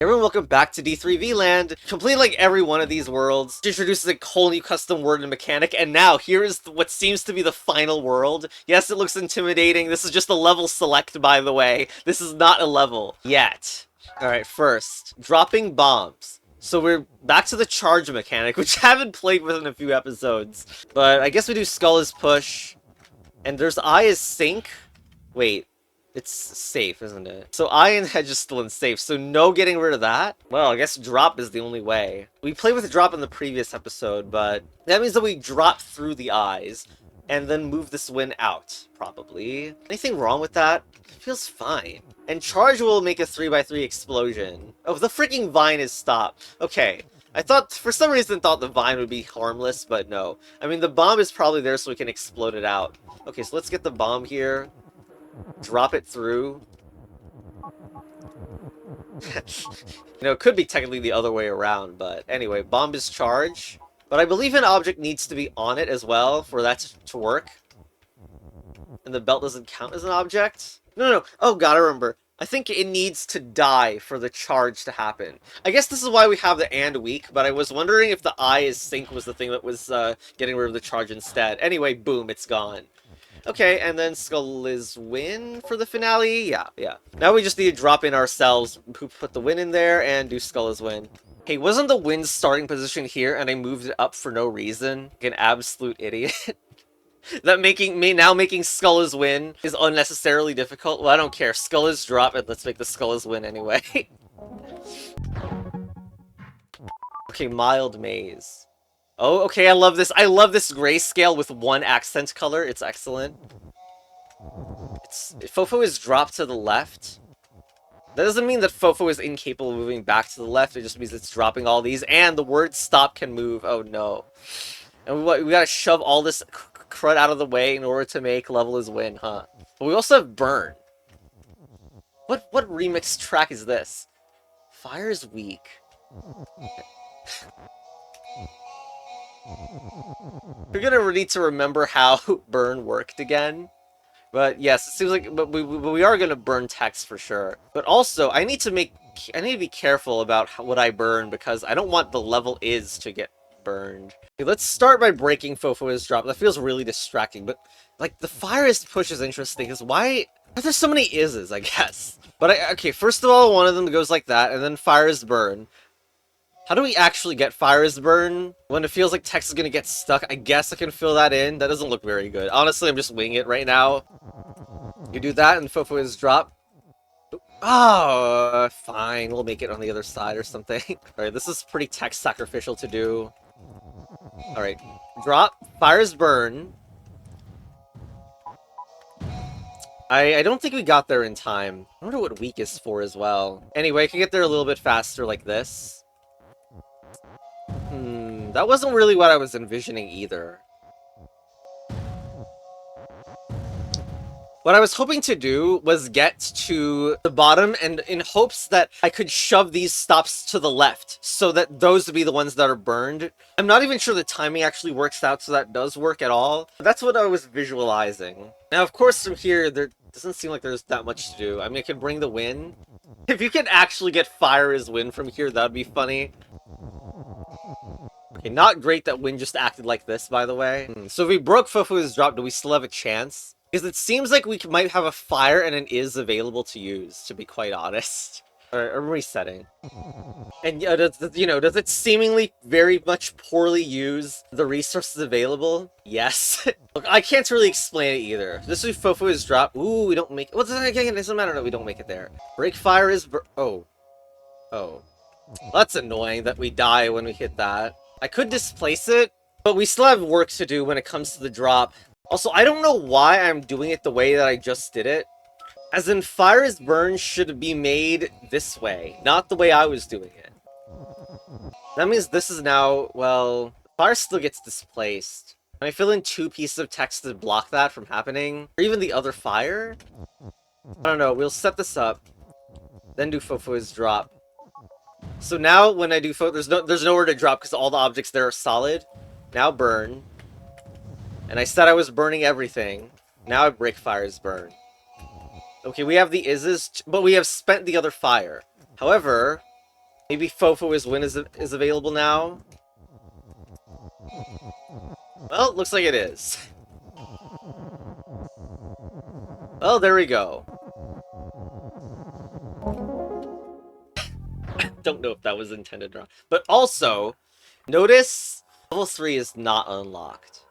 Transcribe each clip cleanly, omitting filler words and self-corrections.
Everyone, welcome back to D3VLand. Complete like every one of these worlds, it introduces a whole new custom word and mechanic, and now here is what seems to be the final world. Yes, it looks intimidating. This is just a level select, by the way. This is not a level yet. Alright, first, dropping bombs. So we're back to the charge mechanic, which I haven't played with in a few episodes. But I guess we do skull as push, and there's I as sink. Wait. It's safe, isn't it? So I and hedge is still in safe, so no getting rid of that? Well, I guess drop is the only way. We played with drop in the previous episode, but that means that we drop through the eyes and then move this win out, probably. Anything wrong with that? It feels fine. And charge will make a 3x3 explosion. Oh, the freaking vine is stopped. Okay. I thought, for some reason, thought the vine would be harmless, but no. I mean, the bomb is probably there so we can explode it out. Okay, so let's get the bomb here. Drop it through. It could be technically the other way around, but anyway, bomb is charge. But I believe an object needs to be on it as well for that to work. And the belt doesn't count as an object? No. Oh god, I remember. I think it needs to die for the charge to happen. I guess this is why we have the and weak, but I was wondering if the I is sync was the thing that was getting rid of the charge instead. Anyway, boom, it's gone. Okay, and then skull is win for the finale? Yeah. Now we just need to drop in ourselves, put the win in there, and do skull is win. Hey, wasn't the win starting position here, and I moved it up for no reason? Like an absolute idiot. That now making skull is win is unnecessarily difficult? Well, I don't care. Skull is drop, and let's make the skull is win anyway. Okay, mild maze. Oh, okay, I love this. I love this grayscale with one accent color. It's excellent. Fofo is dropped to the left. That doesn't mean that Fofo is incapable of moving back to the left. It just means it's dropping all these. And the word stop can move. Oh, no. And we gotta shove all this crud out of the way in order to make level is win, huh? But we also have burn. What remix track is this? Fire is weak. We're gonna need to remember how burn worked again. But yes, it seems like we are gonna burn text for sure. But also, I need to be careful about what I burn because I don't want the level is to get burned. Okay, let's start by breaking Fofo's drop. That feels really distracting, but like the fire is push is interesting because why are there so many ises, I guess? But okay, first of all, one of them goes like that, and then fire is burn. How do we actually get fire is burn when it feels like text is gonna get stuck? I guess I can fill that in. That doesn't look very good. Honestly, I'm just winging it right now. You do that and Fofo is drop. Oh, fine. We'll make it on the other side or something. Alright, this is pretty text sacrificial to do. Alright, drop. Fire is burn. I don't think we got there in time. I wonder what weak is for as well. Anyway, I can get there a little bit faster like this. That wasn't really what I was envisioning either. What I was hoping to do was get to the bottom and in hopes that I could shove these stops to the left so that those would be the ones that are burned. I'm not even sure the timing actually works out so that does work at all. That's what I was visualizing. Now, of course, from here, there doesn't seem like there's that much to do. I mean, I could bring the win. If you could actually get fire as win from here, that would be funny. Okay, not great that Win just acted like this, by the way. So if we broke Fofo's drop, do we still have a chance? Because it seems like we might have a fire and an is available to use, to be quite honest. Alright, I'm resetting. And does it seemingly very much poorly use the resources available? Yes. Look, I can't really explain it either. This is Fofo's drop. Ooh, we don't make it. Well, again, it doesn't matter that we don't make it there. Break fire is... Oh. That's annoying that we die when we hit that. I could displace it, but we still have work to do when it comes to the drop. Also, I don't know why I'm doing it the way that I just did it. As in, fire is burn should be made this way, not the way I was doing it. That means this is now, well, fire still gets displaced. Can I fill in 2 pieces of text to block that from happening? Or even the other fire? I don't know, we'll set this up. Then do Fofo's drop. So now, when I do there's nowhere to drop because all the objects there are solid. Now burn. And I said I was burning everything. Now I break fire's burn. Okay, we have the ises, but we have spent the other fire. However, Maybe Fofo win is available now? Well, looks like it is. Well, there we go. Don't know if that was intended or not. But also, notice level 3 is not unlocked.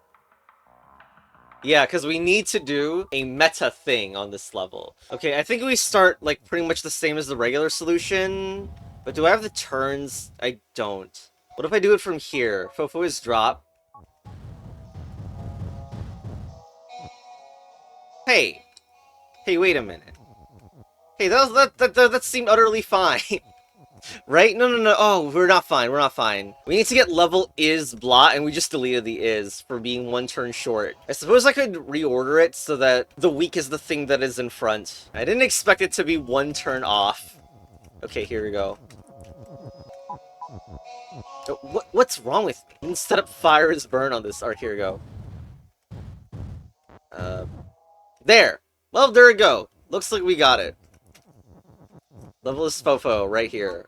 Yeah, because we need to do a meta thing on this level. Okay, I think we start, like, pretty much the same as the regular solution. But do I have the turns? I don't. What if I do it from here? Fofo is drop. Hey! Hey, wait a minute. Hey, that seemed utterly fine. Right? No. Oh, we're not fine. We're not fine. We need to get level is blah, and we just deleted the is for being one turn short. I suppose I could reorder it so that the weak is the thing that is in front. I didn't expect it to be one turn off. Okay, here we go. Oh, what's wrong with me? Instead of fire is burn on this. Alright, here we go. There! Well, there we go. Looks like we got it. Level is Fofo right here.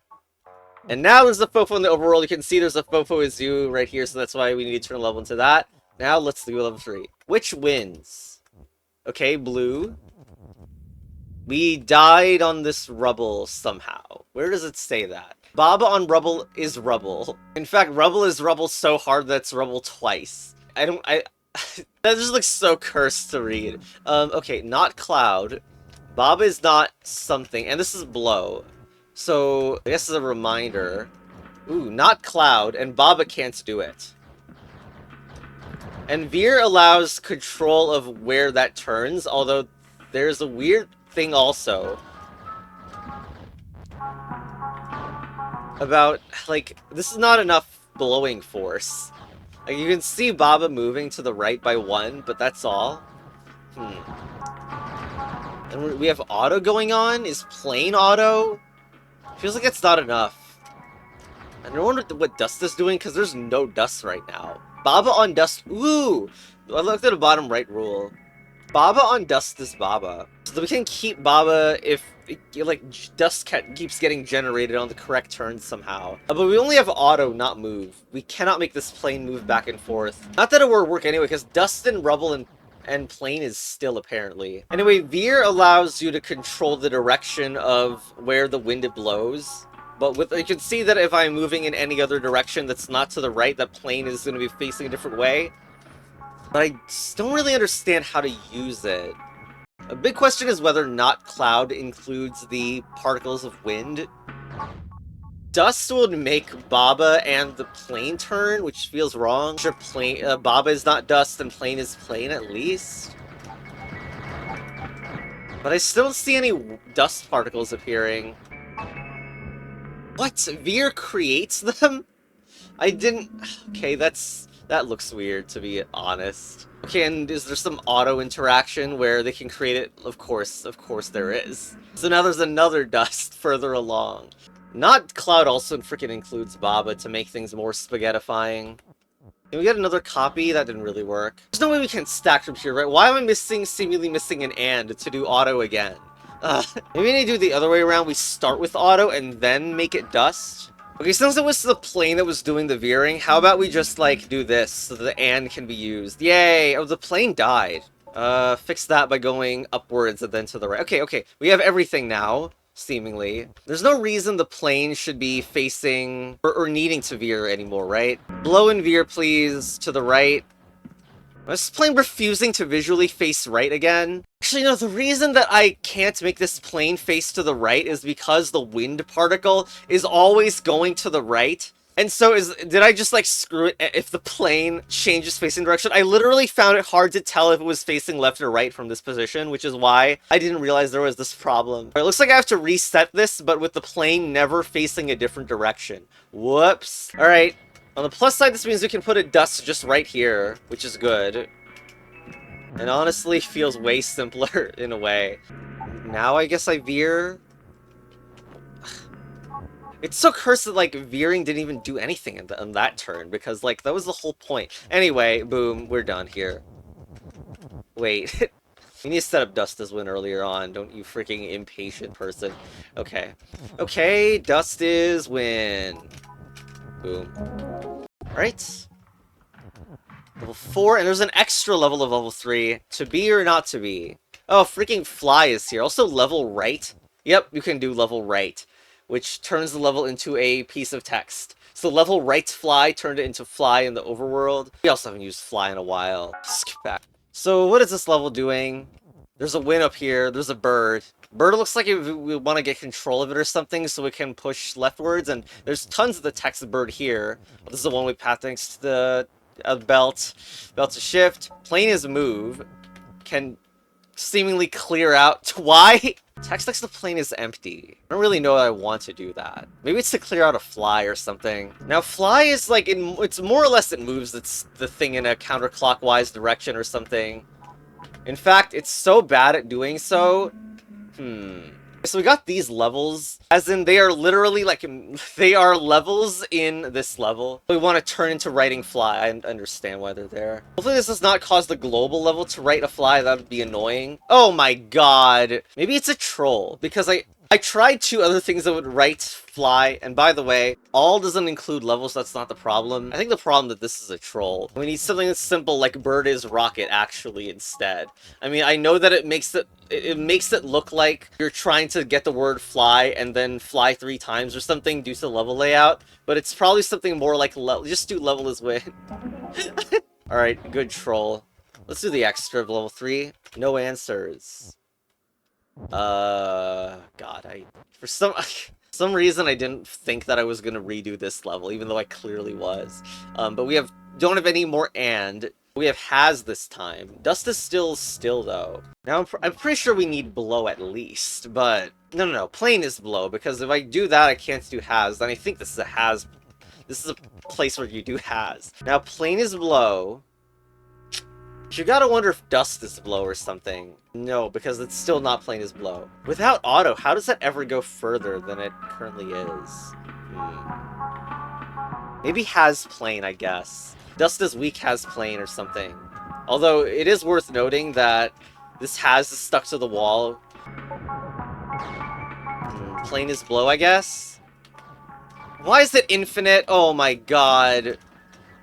And now there's the Fofo in the overworld. You can see there's a Fofo is you right here, so that's why we need to turn level into that. Now let's do level 3. Which wins? Okay, blue. We died on this rubble somehow. Where does it say that? Baba on rubble is rubble. In fact, rubble is rubble so hard that's rubble twice. That just looks so cursed to read. Okay, not cloud. Baba is not something, and this is blow. So, I guess as a reminder. Ooh, not cloud, and Baba can't do it. And Veer allows control of where that turns, although there's a weird thing also about, like, this is not enough blowing force. Like, you can see Baba moving to the right by 1, but that's all. And we have auto going on? Is plain auto? Feels like it's not enough. I don't wonder what dust is doing, because there's no dust right now. Baba on dust. Ooh! I looked at the bottom right rule. Baba on dust is Baba. So we can keep Baba if, like, dust keeps getting generated on the correct turns somehow. But we only have auto, not move. We cannot make this plane move back and forth. Not that it would work anyway, because dust and rubble and plane is still apparently. Anyway, Veer allows you to control the direction of where the wind blows. But you can see that if I'm moving in any other direction that's not to the right, that plane is going to be facing a different way. But I just don't really understand how to use it. A big question is whether not cloud includes the particles of wind. Dust would make Baba and the plane turn, which feels wrong. Sure, Baba is not dust and plane is plane at least. But I still don't see any dust particles appearing. What? Veer creates them? I didn't... Okay, that looks weird, to be honest. Okay, and is there some auto interaction where they can create it? Of course there is. So now there's another dust further along. Not cloud also freaking includes Baba to make things more spaghettifying. Can we get another copy? That didn't really work. There's no way we can stack from here, right? Why am I seemingly missing an and to do auto again? Maybe I need to do the other way around. We start with auto and then make it dust. Okay, since it was the plane that was doing the veering, how about we just, like, do this so that the and can be used? Yay! Oh, the plane died. Fix that by going upwards and then to the right. Okay, we have everything now, seemingly. There's no reason the plane should be facing or needing to veer anymore, right? Blow and veer, please, to the right. Is this plane refusing to visually face right again? Actually, no, the reason that I can't make this plane face to the right is because the wind particle is always going to the right. And so did I just, like, screw it if the plane changes facing direction? I literally found it hard to tell if it was facing left or right from this position, which is why I didn't realize there was this problem. It looks like I have to reset this, but with the plane never facing a different direction. Whoops. Alright. On the plus side, this means we can put a dust just right here, which is good. And honestly, feels way simpler in a way. Now I guess I veer. It's so cursed that, like, veering didn't even do anything on that turn, because, like, that was the whole point. Anyway, boom, we're done here. Wait. We need to set up Dust as win earlier on. Don't you freaking impatient person. Okay. Okay, Dust is win. Boom. Alright. Level 4, and there's an extra level of level 3. To be or not to be. Oh, freaking Fly is here. Also level right. Yep, you can do level right, which turns the level into a piece of text. So level right's Fly turned it into Fly in the overworld. We also haven't used Fly in a while. Skip back. So what is this level doing? There's a win up here. There's a bird. Bird looks like we want to get control of it or something so we can push leftwards, and there's tons of the text bird here. This is the one-way path thanks to the belt. Belt to shift. Plane is move. Can seemingly clear out. Why? Text next to the plane is empty. I don't really know that I want to do that. Maybe it's to clear out a fly or something. Now, fly is like, it's more or less it moves it's the thing in a counterclockwise direction or something. In fact, it's so bad at doing so. So we got these levels, as in they are literally like, they are levels in this level. We want to turn into writing fly. I understand why they're there. Hopefully this does not cause the global level to write a fly. That would be annoying. Oh my god. Maybe it's a troll, because I tried 2 other things that would write fly, and by the way, all doesn't include levels, that's not the problem. I think the problem that this is a troll. We need something that's simple like bird is rocket actually instead. I mean, I know that it makes it look like you're trying to get the word fly and then fly 3 times or something due to the level layout, but it's probably something more like just do level is win. Alright, good troll. Let's do the extra of level 3. No answers. God, for some reason I didn't think that I was gonna redo this level, even though I clearly was. But we don't have any more and. We have has this time. Dust is still though. Now I'm pretty sure we need blow at least, but no, plane is blow, because if I do that I can't do has, then I think this is a has. This is a place where you do has. Now plane is blow. You gotta wonder if dust is blow or something. No, because it's still not plain as blow. Without auto, how does that ever go further than it currently is? Maybe has plain, I guess. Dust is weak has plain or something. Although, it is worth noting that this has is stuck to the wall. Plain is blow, I guess? Why is it infinite? Oh my god.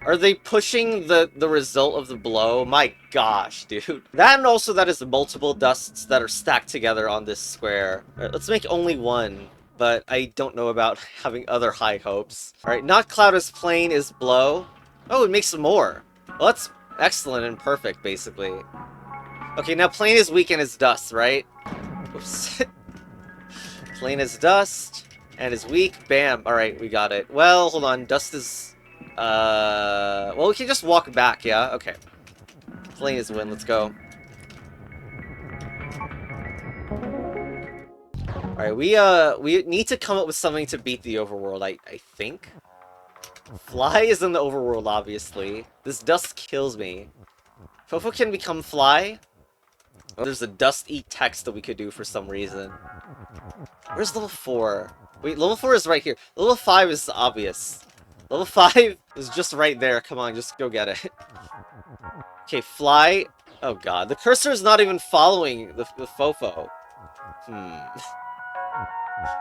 Are they pushing the result of the blow? My gosh, dude. That and also that is multiple dusts that are stacked together on this square. Alright, let's make only one, but I don't know about having other high hopes. Alright, not cloud as plain is blow. Oh, it makes some more. Well, that's excellent and perfect, basically. Okay, now plain is weak and is dust, right? Oops. Plain is dust and is weak. Bam. Alright, we got it. Well, hold on. Dust is... well, we can just walk back, yeah? Okay. Plain is win, let's go. Alright, we need to come up with something to beat the overworld, I think. Fly is in the overworld, obviously. This dust kills me. Fofo can become fly? Oh, there's a dust eat text that we could do for some reason. Where's level 4? Wait, level 4 is right here. Level 5 is obvious. Level 5 is just right there. Come on, just go get it. Okay, fly. Oh god, the cursor is not even following the Fofo.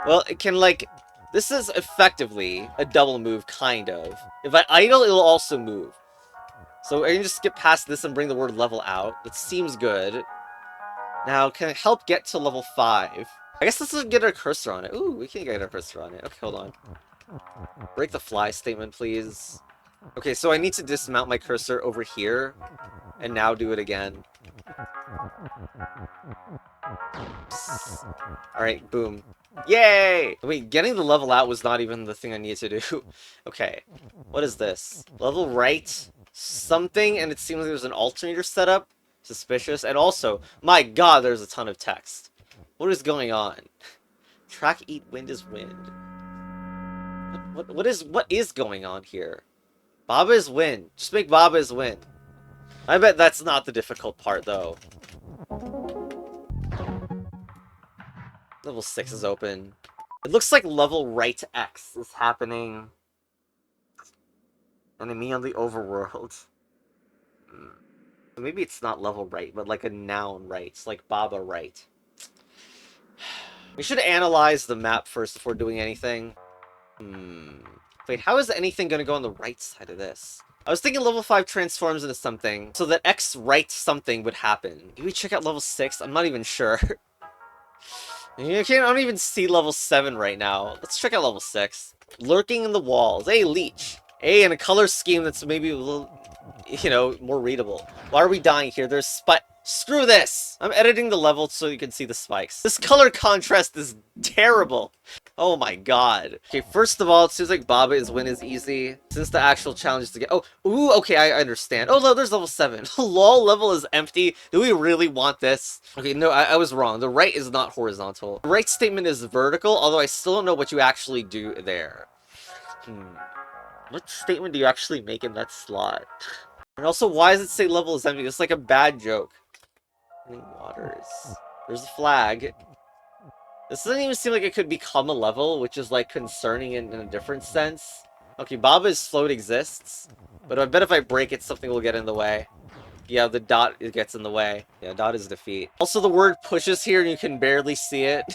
Well, it can, like... This is effectively a double move, kind of. If I idle, it'll also move. So I can just skip past this and bring the word level out. That seems good. Now, can it help get to level 5? I guess let's get our cursor on it. Ooh, we can get our cursor on it. Okay, hold on. Break the fly statement, please. Okay, so I need to dismount my cursor over here, and now do it again. Alright, boom. Yay! Wait, getting the level out was not even the thing I needed to do. Okay, what is this? Level right, something, and it seems like there's an alternator set up. Suspicious. And also, my god, there's a ton of text. What is going on? Track eat wind is wind. What is going on here? Baba is win. Just make Baba is win. I bet that's not the difficult part, though. Level 6 is open. It looks like level right X is happening. Enemy on the overworld. Maybe it's not level right, but like a noun right. It's like Baba right. We should analyze the map first before doing anything. Wait, how is anything gonna go on the right side of this? I was thinking level 5 transforms into something, so that X right something would happen. Maybe check out level 6? I'm not even sure. I don't even see level 7 right now. Let's check out level 6. Lurking in the walls. Hey, leech. Hey, and a color scheme that's maybe a little, you know, more readable. Why are we dying here? There's Screw this! I'm editing the level so you can see the spikes. This color contrast is terrible. Oh my god. Okay, first of all, it seems like Baba's win is easy. Since the actual challenge is to get... Oh, ooh, okay, I understand. Oh, no, there's level 7. LOL level is empty. Do we really want this? Okay, no, I was wrong. The right is not horizontal. The right statement is vertical, although I still don't know what you actually do there. What statement do you actually make in that slot? And also, why does it say level is empty? It's like a bad joke. Waters. There's a flag. This doesn't even seem like it could become a level, which is like concerning in a different sense. Okay, Baba's float exists, but I bet if I break it, something will get in the way. Yeah, the dot it gets in the way. Yeah, dot is defeat. Also, the word pushes here, and you can barely see it.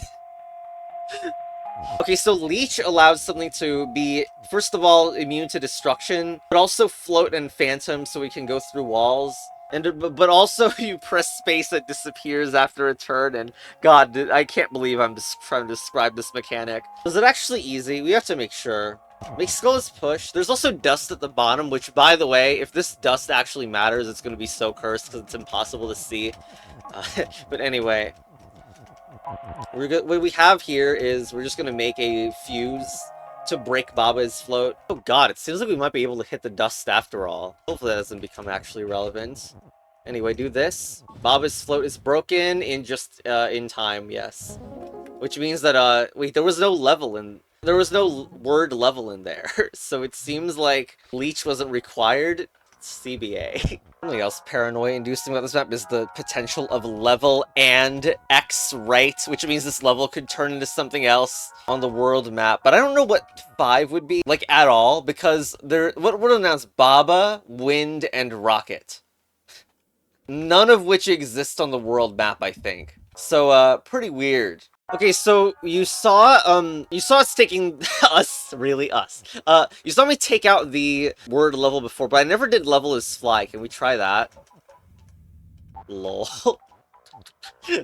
Okay, so Leech allows something to be, first of all, immune to destruction, but also float and phantom so we can go through walls. But also, you press space, it disappears after a turn, and god, I can't believe I'm just trying to describe this mechanic. Is it actually easy? We have to make sure. Make skull is push. There's also dust at the bottom, which, by the way, if this dust actually matters, it's going to be so cursed because it's impossible to see. But anyway. What we have here is we're just going to make a fuse to break Baba's float. Oh god, it seems like we might be able to hit the dust after all. Hopefully that doesn't become actually relevant. Anyway, do this. Baba's float is broken in just, in time, yes. Which means that, wait, there was no level in... There was no word level in there. So it seems like Leech wasn't required. CBA. Something else paranoia-inducing about this map is the potential of level and X right, which means this level could turn into something else on the world map. But I don't know what 5 would be, like, at all, because what would announce Baba, Wind, and Rocket. None of which exist on the world map, I think. So, pretty weird. Okay, so you saw us taking you saw me take out the word level before, but I never did level as fly. Can we try that? Lol.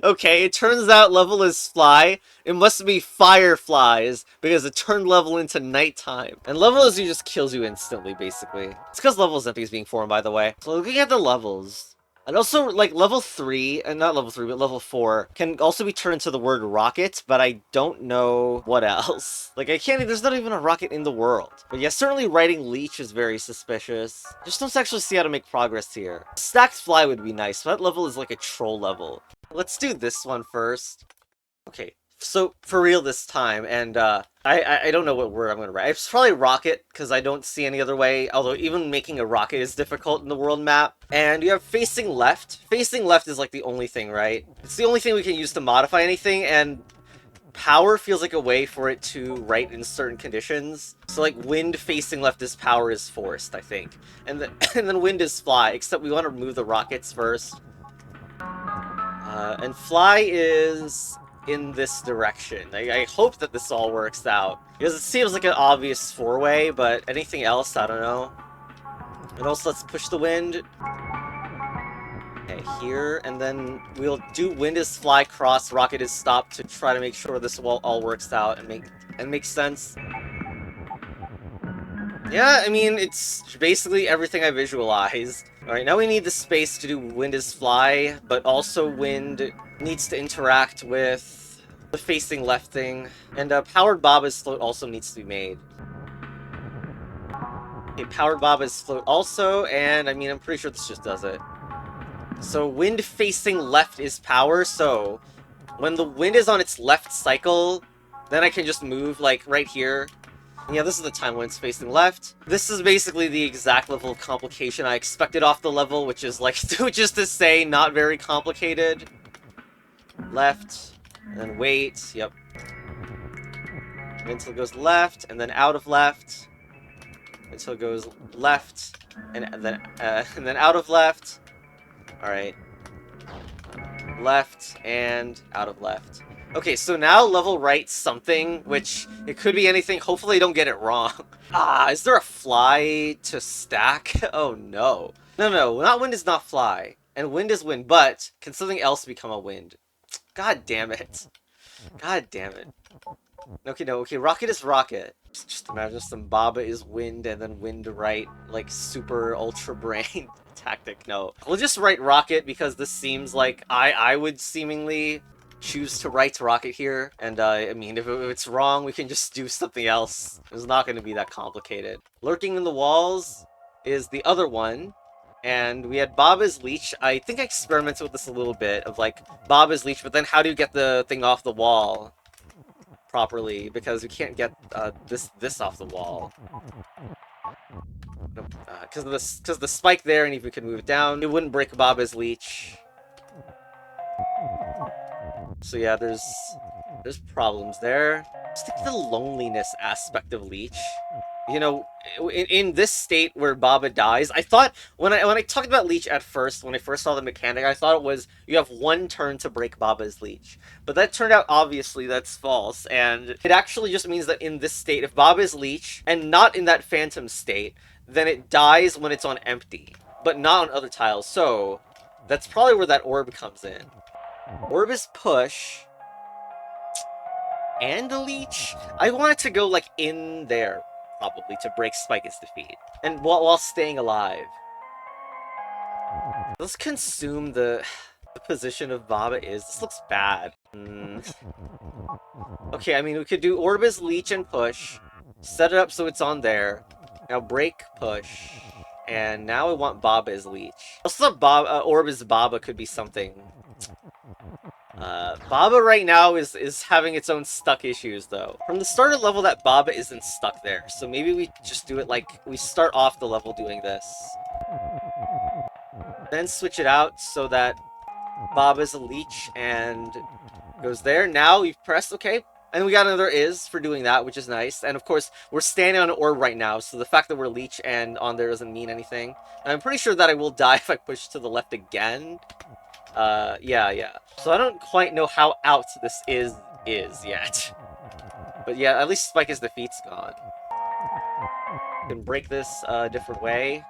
Okay, it turns out level is fly. It must be fireflies, because it turned level into nighttime. And level is just kills you instantly, basically. It's because level is empty is being formed, by the way. So looking at the levels. And also, like, level 3, and not level 3, but level 4, can also be turned into the word rocket, but I don't know what else. Like, there's not even a rocket in the world. But yeah, certainly writing leech is very suspicious. Just don't actually see how to make progress here. Stacked fly would be nice, but that level is like a troll level. Let's do this one first. Okay, so for real this time, and I don't know what word I'm gonna write. It's probably rocket, because I don't see any other way, although even making a rocket is difficult in the world map. And you have facing left. Facing left is like the only thing, right? It's the only thing we can use to modify anything, and power feels like a way for it to write in certain conditions. So like wind facing left is power is forced, I think. And then wind is fly, except we want to remove the rockets first. And fly is in this direction. I hope that this all works out. Because it seems like an obvious 4-way, but anything else, I don't know. And also, let's push the wind. Okay, here, and then we'll do wind is fly, cross, rocket is stop to try to make sure this all works out and makes sense. Yeah, I mean, it's basically everything I visualized. Alright, now we need the space to do wind is fly, but also wind needs to interact with the facing left thing. And powered Baba's float also needs to be made. Okay, powered Baba's float also, and I mean, I'm pretty sure this just does it. So wind facing left is power, so when the wind is on its left cycle, then I can just move, like, right here. Yeah, this is the time when it's facing left. This is basically the exact level of complication I expected off the level, which is like, which is to say, not very complicated. Left, and then wait, yep. Until it goes left, and then out of left. Until it goes left, and then out of left. Alright. Left and out of left. Okay, so now level right something, which it could be anything. Hopefully I don't get it wrong. Ah, is there a fly to stack? Oh no. No, not wind is not fly. And wind is wind, but can something else become a wind? God damn it. God damn it. Okay, no, okay, rocket is rocket. Just imagine some Baba is wind and then wind right, like super ultra brain tactic. No. We'll just write rocket because this seems like I would seemingly choose to write rocket here. And I mean, if it's wrong, we can just do something else. It's not going to be that complicated. Lurking in the walls is the other one. And we had Baba's Leech. I think I experimented with this a little bit of like Baba's Leech, but then how do you get the thing off the wall properly? Because we can't get this off the wall. Because the spike there, and if we could move it down, it wouldn't break Baba's Leech. So yeah, there's problems there. Just think the loneliness aspect of Leech. You know, in this state where Baba dies, I thought when I talked about Leech at first, when I first saw the mechanic, I thought it was you have one turn to break Baba's Leech. But that turned out obviously that's false, and it actually just means that in this state, if Baba is Leech and not in that phantom state, then it dies when it's on empty, but not on other tiles. So that's probably where that orb comes in. Orb is push. And a Leech? I wanted to go, like, in there, probably, to break Spike's defeat. And while staying alive. Let's consume the position of Baba is. This looks bad. Okay, I mean, we could do Orbis, Leech, and push. Set it up so it's on there. Now break, push. And now I want Baba as Leech. Also thought Orbis Baba could be something. Baba right now is having its own stuck issues, though. From the starter level, that Baba isn't stuck there. So maybe we just do it like, we start off the level doing this. Then switch it out so that Baba's a Leech and goes there. Now we've pressed, okay. And we got another is for doing that, which is nice. And of course, we're standing on an orb right now, so the fact that we're Leech and on there doesn't mean anything. And I'm pretty sure that I will die if I push to the left again. Yeah. So I don't quite know how out this is yet. But yeah, at least Spike's defeat's gone. Can break this a different way.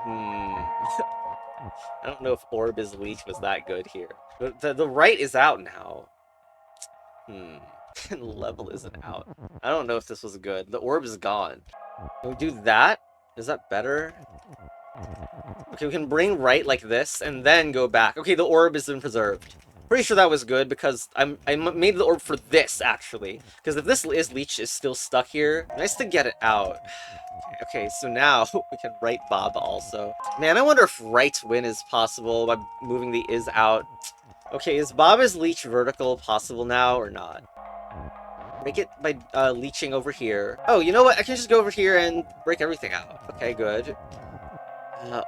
I don't know if Orb is Leech was that good here. But the right is out now. And level isn't out. I don't know if this was good. The orb is gone. Can we do that? Is that better? Okay, we can bring right like this, and then go back. Okay, the orb has been preserved. Pretty sure that was good, because I made the orb for this, actually. Because if this Leech is still stuck here, nice to get it out. Okay, so now we can right Baba also. Man, I wonder if right win is possible by moving the is out. Okay, is Baba's Leech vertical possible now or not? Make it by leeching over here. Oh, you know what? I can just go over here and break everything out. Okay, good.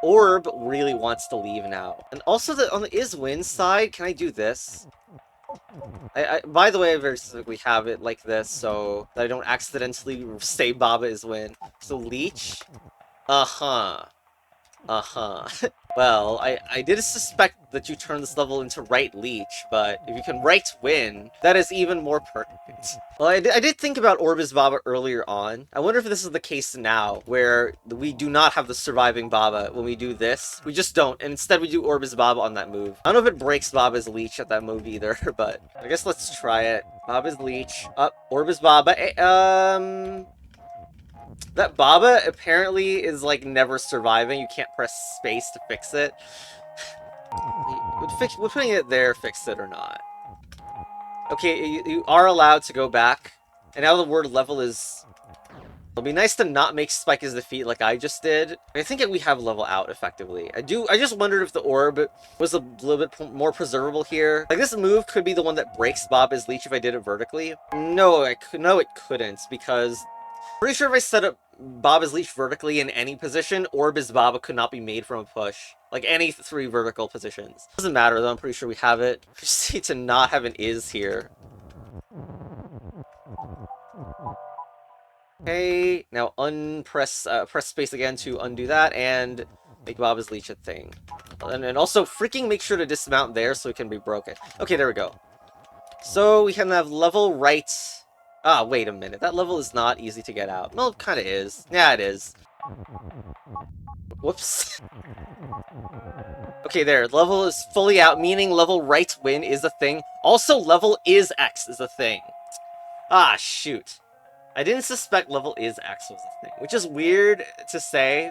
Orb really wants to leave now. And also, on the is win side, can I do this? By the way, I very specifically have it like this so that I don't accidentally say Baba is win. So Leech? Well, I did suspect that you turn this level into right Leech, but if you can right win, that is even more perfect. Well, I did think about Orbis Baba earlier on. I wonder if this is the case now, where we do not have the surviving Baba when we do this. We just don't, and instead we do Orbis Baba on that move. I don't know if it breaks Baba's Leech at that move either, but I guess let's try it. Baba's Leech, up, Orbis Baba, that Baba apparently is, like, never surviving. You can't press space to fix it. Would putting it there fix it or not? Okay, you are allowed to go back. And now the word level is... It'll be nice to not make Spike his defeat like I just did. I think we have level out, effectively. I just wondered if the orb was a little bit more preservable here. Like, this move could be the one that breaks Baba's Leech if I did it vertically. No, it couldn't, because... Pretty sure if I set up Baba's Leech vertically in any position, Orbis Baba could not be made from a push. Like, any 3 vertical positions. Doesn't matter, though. I'm pretty sure we have it. We just need to not have an is here. Okay, now press space again to undo that, and Make Baba's leech a thing. And also, freaking make sure to dismount there so it can be broken. Okay, there we go. So, we can have level right... Ah, wait a minute. That level is not easy to get out. Well, it kind of is. Yeah, it is. Whoops. Okay, there. Level is fully out, meaning level right win is a thing. Also, level is X is a thing. Ah, shoot. I didn't suspect level is X was a thing, which is weird to say.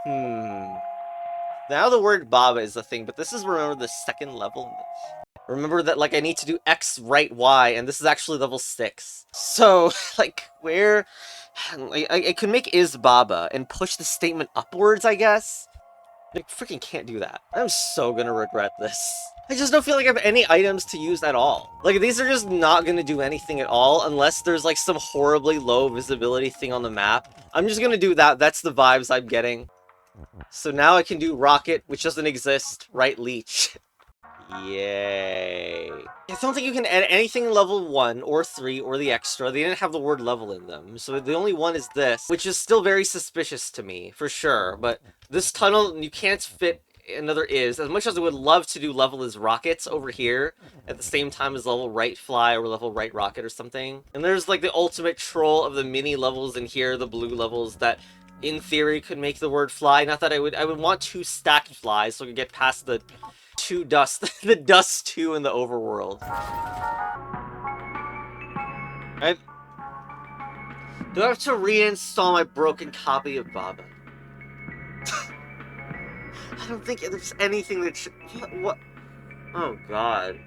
Now the word Baba is a thing, but this is, remember, the second level. Remember that, like, I need to do X, right, Y, and this is actually level 6. So, like, where... I could make is Baba and push the statement upwards, I guess? I freaking can't do that. I'm so gonna regret this. I just don't feel like I have any items to use at all. Like, these are just not gonna do anything at all unless there's, like, some horribly low visibility thing on the map. I'm just gonna do that. That's the vibes I'm getting. So now I can do Rocket, which doesn't exist. Right, Leech. Yay. I don't think you can add anything in level 1 or 3 or the extra. They didn't have the word level in them. So the only one is this, which is still very suspicious to me, for sure. But this tunnel, you can't fit another is. As much as I would love to do level is rockets over here at the same time as level right fly or level right rocket or something. And there's like the ultimate troll of the mini levels in here, the blue levels that in theory could make the word fly. Not that I would want 2 stacked flies so I could get past the 2 dust, the dust 2 in the overworld. Do I have to reinstall my broken copy of Baba? I don't think there's anything that should... What? Oh, God.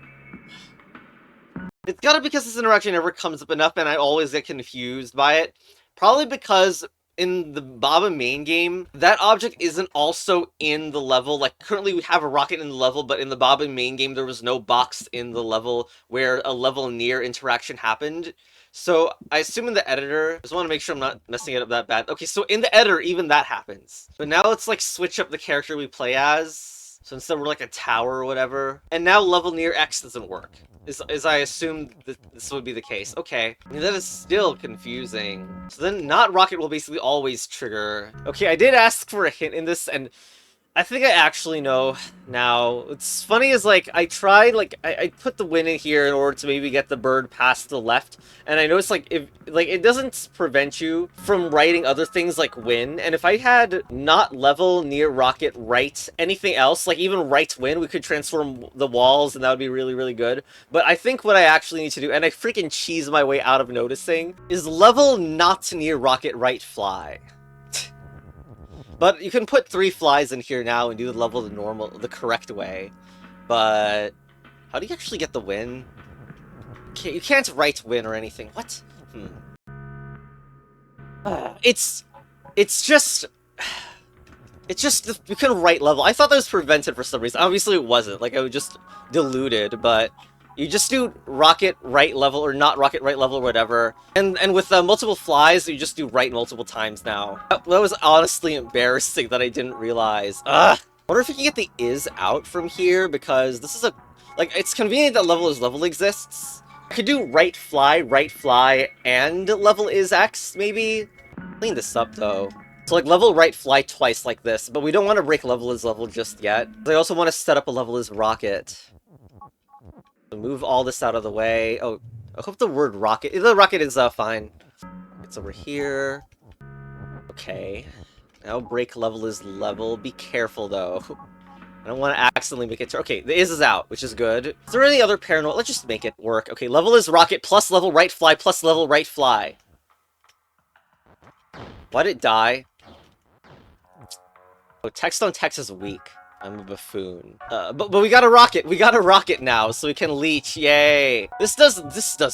It's gotta be because this interaction never comes up enough and I always get confused by it. Probably because in the Baba main game, that object isn't also in the level. Like, currently we have a rocket in the level, but in the Baba main game, there was no box in the level where a level near interaction happened. So, I assume in the editor, I just want to make sure I'm not messing it up that bad. Okay, so in the editor, even that happens. But now let's, like, switch up the character we play as. So instead we're like a tower or whatever. And now level near X doesn't work. As I assumed this would be the case. Okay. I mean, that is still confusing. So then not rocket will basically always trigger. Okay, I did ask for a hint in this, and I think I actually know now. What's funny is, like, I tried, like, I put the win in here in order to maybe get the bird past the left, and I noticed, like, if, like, it doesn't prevent you from writing other things like win, and if I had not level, near, rocket, right, anything else, like, even right win, we could transform the walls, and that would be really, really good. But I think what I actually need to do, and I freaking cheese my way out of noticing, is level not near rocket, right, fly. But you can put 3 flies in here now and do the level the correct way. But how do you actually get the win? You can't right win or anything. What? It's just you can right level. I thought that was prevented for some reason. Obviously it wasn't. Like, I was just diluted, but you just do rocket right level or not rocket right level or whatever. And with multiple flies, you just do right multiple times now. That was honestly embarrassing that I didn't realize. Ugh! I wonder if you can get the is out from here, because this is a... Like, it's convenient that level exists. I could do right fly, and level is X, maybe? Clean this up, though. So, like, level right fly twice like this, but we don't want to break level is level just yet. I also want to set up a level is rocket. So move all this out of the way. Oh, I hope the word rocket... The rocket is fine. It's over here. Okay. Now break level is level. Be careful, though. I don't want to accidentally make it... Okay, the is out, which is good. Is there any other paranoid... Let's just make it work. Okay, level is rocket plus level right fly plus level right fly. Why did it die? Oh, text on text is weak. I'm a buffoon. But we got a rocket. We got a rocket now, so we can leech. Yay! This does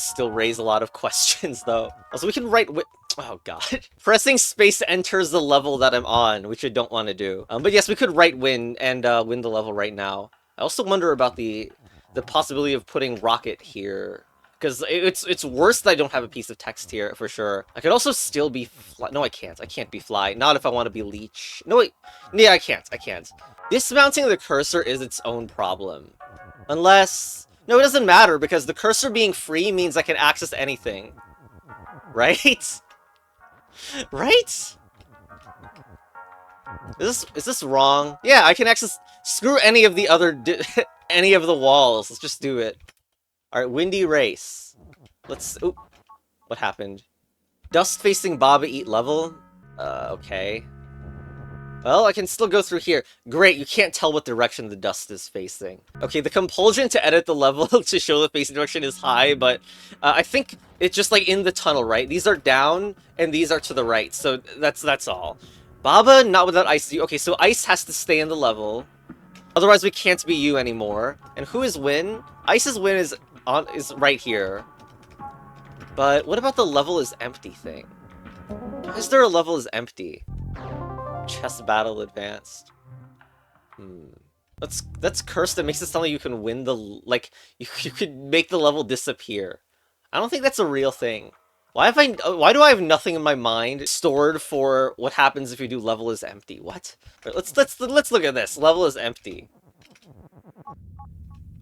still raise a lot of questions, though. Also, we can write. Oh god! Pressing space enters the level that I'm on, which I don't want to do. But yes, we could write win and win the level right now. I also wonder about the possibility of putting rocket here. Because it's worse that I don't have a piece of text here, for sure. I could also still be fly. No, I can't. I can't be fly. Not if I want to be leech. No, wait. Yeah, I can't. I can't. Dismounting the cursor is its own problem. Unless... No, it doesn't matter, because the cursor being free means I can access anything. Right? Right? Is this wrong? Yeah, I can access... Screw any of the other... any of the walls. Let's just do it. Alright, windy race. Let's... Oop. What happened? Dust facing Baba Eat level? Okay. Well, I can still go through here. Great, you can't tell what direction the dust is facing. Okay, the compulsion to edit the level to show the facing direction is high, but I think it's just like in the tunnel, right? These are down, and these are to the right, so that's all. Baba, not without Ice. Okay, so Ice has to stay in the level. Otherwise, we can't be you anymore. And who is Win? Ice's Win is right here. But what about the level is empty thing? Why is there a level is empty? Chess battle advanced. That's cursed. That makes it sound like you can win the you could make the level disappear. I don't think that's a real thing. Why do I have nothing in my mind stored for what happens if you do level is empty? What? Right, let's look at this. Level is empty.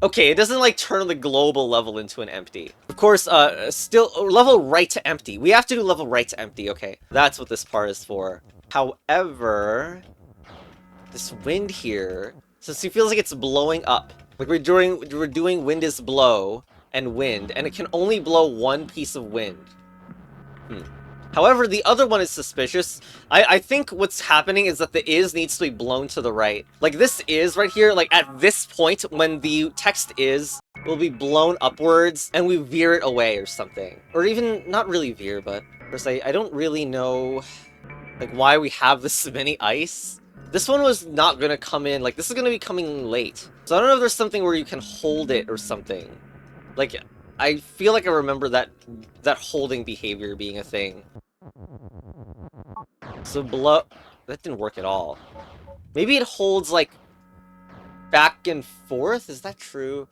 Okay, it doesn't like turn the global level into an empty. Of course, still level right to empty. We have to do level right to empty. Okay, that's what this part is for. However, this wind here, since it feels like it's blowing up, like we're doing wind is blow and wind, and it can only blow one piece of wind. However, the other one is suspicious. I think what's happening is that the is needs to be blown to the right. Like this is right here, like at this point when the text is will be blown upwards and we veer it away or something. Or even, not really veer, but I don't really know like why we have this many ice. This one was not gonna come in, like this is gonna be coming late. So I don't know if there's something where you can hold it or something. Like, I feel like I remember that holding behavior being a thing. So blow... That didn't work at all. Maybe it holds, like, back and forth? Is that true?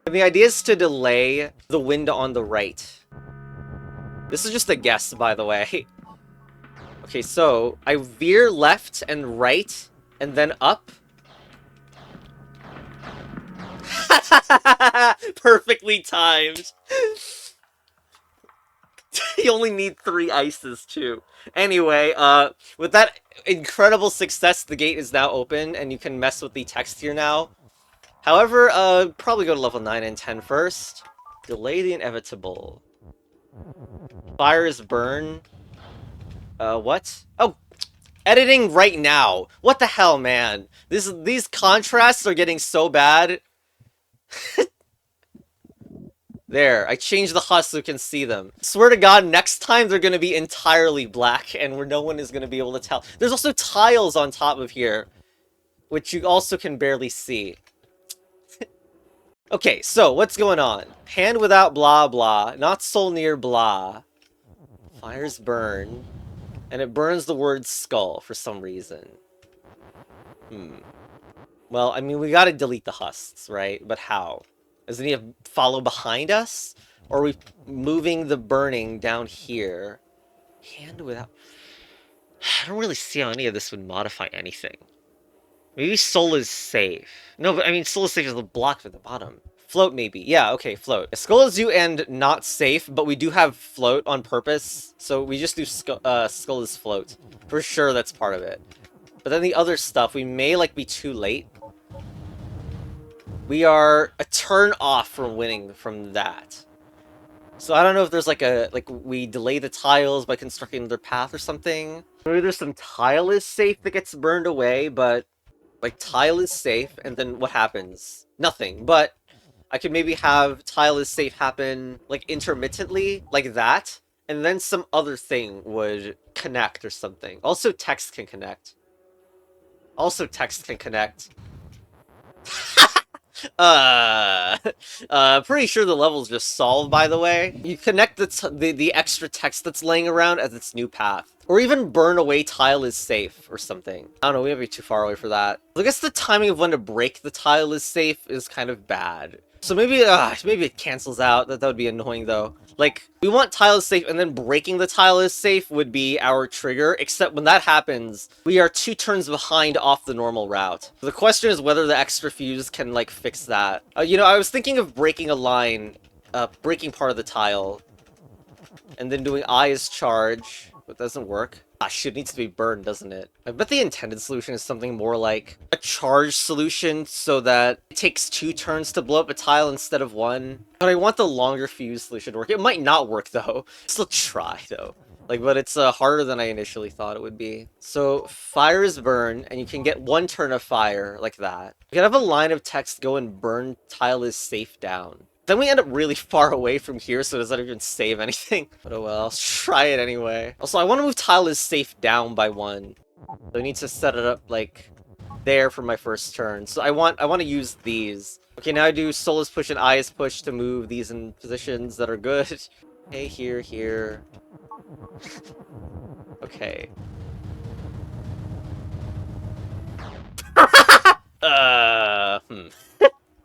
And the idea is to delay the wind on the right. This is just a guess, by the way. Okay, so I veer left and right, and then up. Perfectly timed. You only need 3 ices, too. Anyway, with that incredible success, the gate is now open, and you can mess with the text here now. However, probably go to level 9 and 10 first. Delay the inevitable. Fires burn. What? Oh! Editing right now! What the hell, man? These contrasts are getting so bad. There, I changed the HUD so you can see them. Swear to God, next time they're gonna be entirely black, and where no one is gonna be able to tell. There's also tiles on top of here, which you also can barely see. Okay, so, what's going on? Hand without blah blah, not soul near blah. Fires burn, and it burns the word skull for some reason. Well, I mean, we gotta delete the husks, right? But how? Does it need to follow behind us? Or are we moving the burning down here? Hand without... I don't really see how any of this would modify anything. Maybe soul is safe. No, but I mean, soul is safe is blocked at the bottom. Float, maybe. Yeah, okay, float. Skull is you and not safe, but we do have float on purpose. So we just do skull is float. For sure, that's part of it. But then the other stuff, we may, like, be too late. We are a turn off from winning from that. So I don't know if there's like we delay the tiles by constructing another path or something. Maybe there's some tile is safe that gets burned away, but like tile is safe, and then what happens? Nothing. But I could maybe have tile is safe happen like intermittently, like that, and then some other thing would connect or something. Also text can connect. Pretty sure the level's just solved, by the way. You connect the extra text that's laying around as its new path. Or even burn away tile is safe, or something. I don't know, we might be too far away for that. I guess the timing of when to break the tile is safe is kind of bad. So maybe it cancels out. That would be annoying, though. Like, we want tile is safe, and then breaking the tile is safe would be our trigger, except when that happens, we are 2 turns behind off the normal route. The question is whether the extra fuse can, like, fix that. You know, I was thinking of breaking a line, breaking part of the tile, and then doing I as charge, but it doesn't work. Gosh, it needs to be burned, doesn't it? I bet the intended solution is something more like a charge solution so that it takes 2 turns to blow up a tile instead of 1. But I want the longer fuse solution to work. It might not work, though. Still try, though. Like, but it's harder than I initially thought it would be. So, fire is burn, and you can get 1 turn of fire, like that. You can have a line of text go and burn tile is safe down. Then we end up really far away from here, so does that even save anything? But oh well, I'll try it anyway. Also, I want to move tile is safe down by 1. So I need to set it up, like, there for my first turn. So I want to use these. Okay, now I do soul is push and I is push to move these in positions that are good. Okay, here. Okay.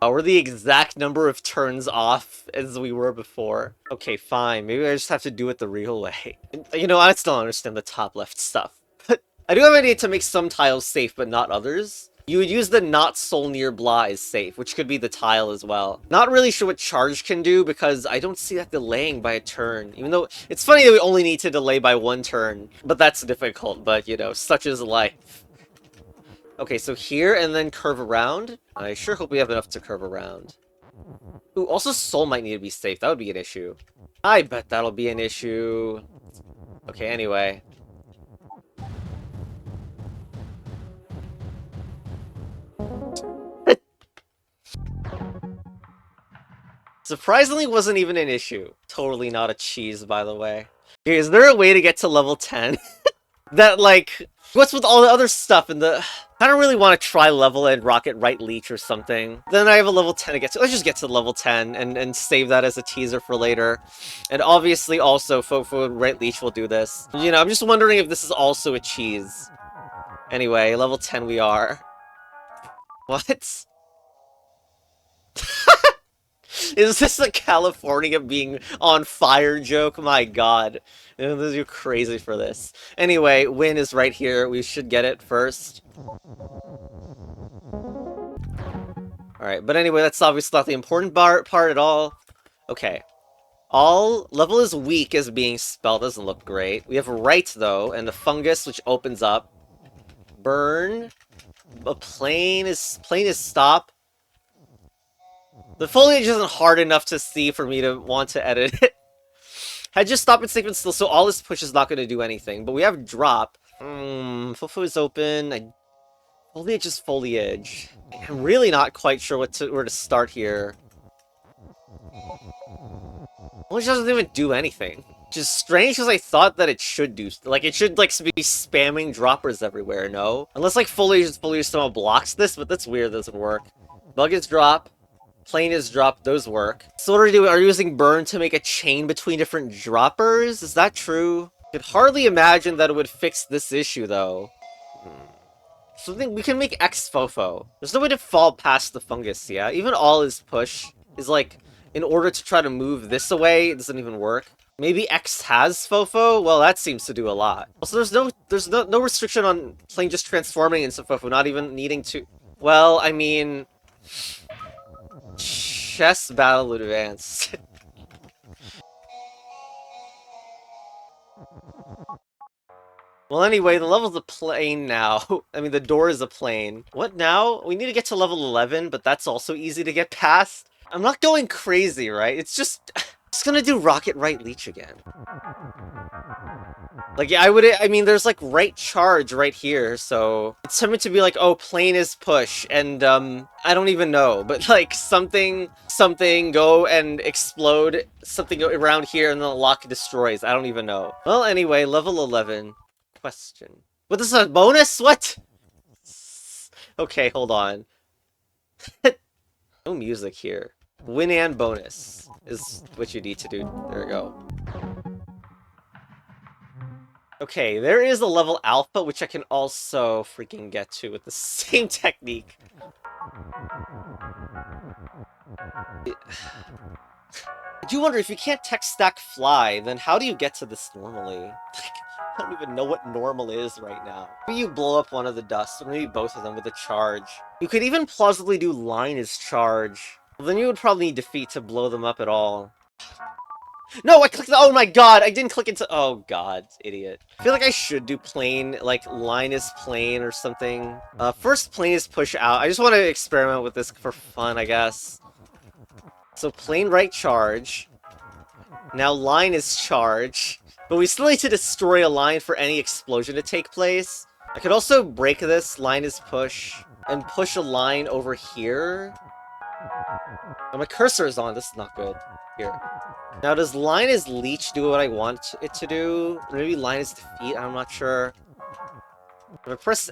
We're the exact number of turns off as we were before. Okay, fine. Maybe I just have to do it the real way. You know, I still don't understand the top left stuff. I do have an idea to make some tiles safe, but not others. You would use the not soul near blah is safe, which could be the tile as well. Not really sure what charge can do, because I don't see that delaying by a turn. Even though, it's funny that we only need to delay by 1 turn. But that's difficult, but you know, such is life. Okay, so here, and then curve around. I sure hope we have enough to curve around. Ooh, also soul might need to be safe. That would be an issue. I bet that'll be an issue. Okay, anyway. Surprisingly wasn't even an issue. Totally not a cheese, by the way. Okay, is there a way to get to level 10? That, like, what's with all the other stuff in the... I don't really want to try level and rocket right leech or something. Then I have a level 10 to get to. Let's just get to level 10 and save that as a teaser for later. And obviously also, Fofo right leech will do this. You know, I'm just wondering if this is also a cheese. Anyway, level 10 we are. What? Is this a California being on fire joke? My god. You're crazy for this. Anyway, win is right here. We should get it first. Alright, but anyway, that's obviously not the important part at all. Okay. All level is weak is being spelled. Doesn't look great. We have right, though, and the fungus, which opens up. Burn. A plane is stop. The foliage isn't hard enough to see for me to want to edit it. Had just stopped and safe and still, so all this push is not going to do anything. But we have drop. Fofo is open. Foliage is foliage. I'm really not quite sure where to start here. Foliage doesn't even do anything. Which is strange because I thought that it should do... Like, it should, like, be spamming droppers everywhere, no? Unless, like, foliage somehow blocks this, but that's weird, that doesn't work. Bug is drop. Plane is drop, those work. So what are we doing? Are you using burn to make a chain between different droppers? Is that true? I could hardly imagine that it would fix this issue, though. Something we can make X Fofo. There's no way to fall past the fungus, yeah? Even all his push is like, in order to try to move this away, it doesn't even work. Maybe X has Fofo? Well, that seems to do a lot. Also, there's no restriction on plane just transforming into Fofo, not even needing to... Well, I mean... Chess battle advance. Well, anyway, the level's a plane now. I mean, the door is a plane. What now? We need to get to level 11, but that's also easy to get past. I'm not going crazy, right? It's just... It's gonna do rocket right leech again. Like, yeah, I mean, there's, like, right charge right here, so... It's tempting to be like, oh, plane is push, and, I don't even know, but, like, something, go and explode, something around here, and then the lock destroys. I don't even know. Well, anyway, level 11. Question. What, this is a bonus? What? Okay, hold on. No music here. Win and bonus is what you need to do. There we go. Okay, there is a level alpha, which I can also freaking get to with the same technique. I do wonder, if you can't tech stack fly, then how do you get to this normally? Like, I don't even know what normal is right now. Maybe you blow up one of the dusts, or maybe both of them with a charge. You could even plausibly do line as charge. Well, then you would probably need defeat to blow them up at all. No, I clicked. Oh my god, I didn't click into. Oh god, idiot. I feel like I should do plane, like line is plane or something. First plane is push out. I just want to experiment with this for fun, I guess. So plane right charge. Now line is charge. But we still need to destroy a line for any explosion to take place. I could also break this, line is push, and push a line over here. Oh, my cursor is on, this is not good. Here. Now, does line is leech do what I want it to do? Or maybe line is defeat, I'm not sure. If I press